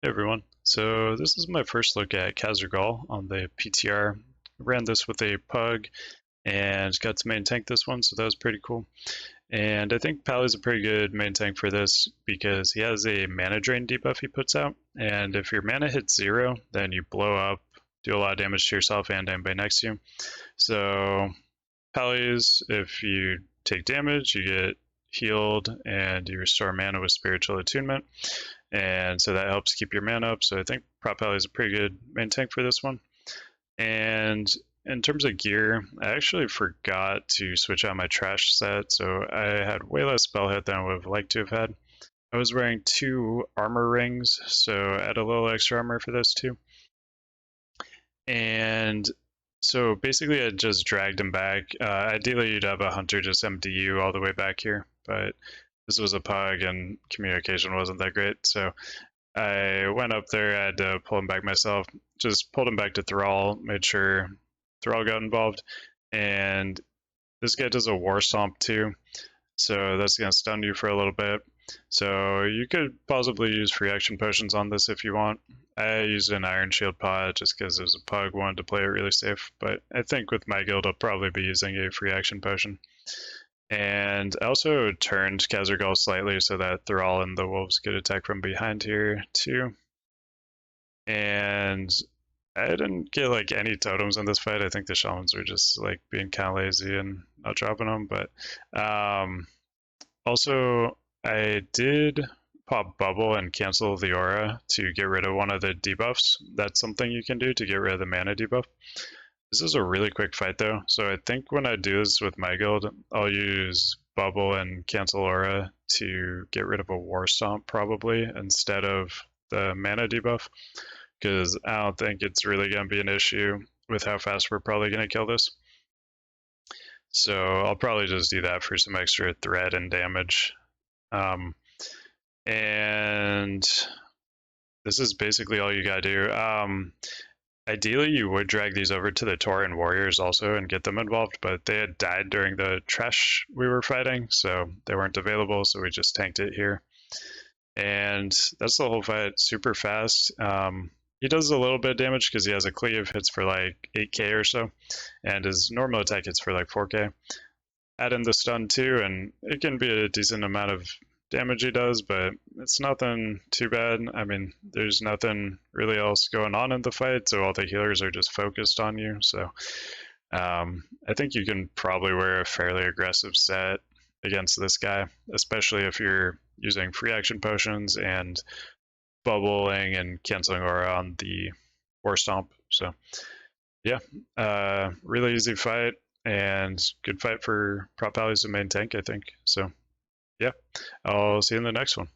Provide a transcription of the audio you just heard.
Hey everyone, so this is my first look at Kaz'rogal on the PTR. Ran this with a PUG and got to main tank this one, so that was pretty cool. And I think Pally's a pretty good main tank for this because he has a mana drain debuff he puts out, and if your mana hits 0, then you blow up, do a lot of damage to yourself and anybody next to you. So Pally's, if you take damage, you get healed and you restore mana with spiritual attunement, and so that helps keep your mana up. So I think Prot Paladin is a pretty good main tank for this one. And in terms of gear, I actually forgot to switch out my trash set, so I had way less spell hit than I would have liked to have had. I was wearing 2 armor rings, so I had a little extra armor for those 2. And so basically I just dragged him back. Ideally you'd have a hunter just MDU all the way back here, but this was a PUG and communication wasn't that great, so I went up there, I had to pull him back myself, just pulled him back to Thrall, made sure Thrall got involved, and this guy does a War Stomp too, so that's going to stun you for a little bit. So you could possibly use free action potions on this if you want. I used an Iron Shield pod just because it was a PUG, wanted to play it really safe, but I think with my guild I'll probably be using a free action potion. And I also turned Kaz'rogal slightly so that Thrall and the wolves could attack from behind here too. And I didn't get like any totems in this fight. I think the shamans were just like being kind of lazy and not dropping them. But also I did pop bubble and cancel the aura to get rid of one of the debuffs. That's something you can do to get rid of the mana debuff. This is a really quick fight though, so I think when I do this with my guild, I'll use Bubble and Cancel Aura to get rid of a War Stomp probably instead of the mana debuff, because I don't think it's really going to be an issue with how fast we're probably going to kill this. So I'll probably just do that for some extra threat and damage. And this is basically all you gotta do. Ideally, you would drag these over to the Tauren warriors also and get them involved, but they had died during the trash we were fighting, so they weren't available, so we just tanked it here. And that's the whole fight, super fast. He does a little bit of damage because he has a cleave, hits for like 8k or so, and his normal attack hits for like 4k. Add in the stun too, and it can be a decent amount of damage he does, but it's nothing too bad. I mean, there's nothing really else going on in the fight, so all the healers are just focused on you. So I think you can probably wear a fairly aggressive set against this guy, especially if you're using free action potions and bubbling and canceling aura on the War Stomp. So yeah, really easy fight and good fight for Prot Paladin as a main tank, I think. So yeah, I'll see you in the next one.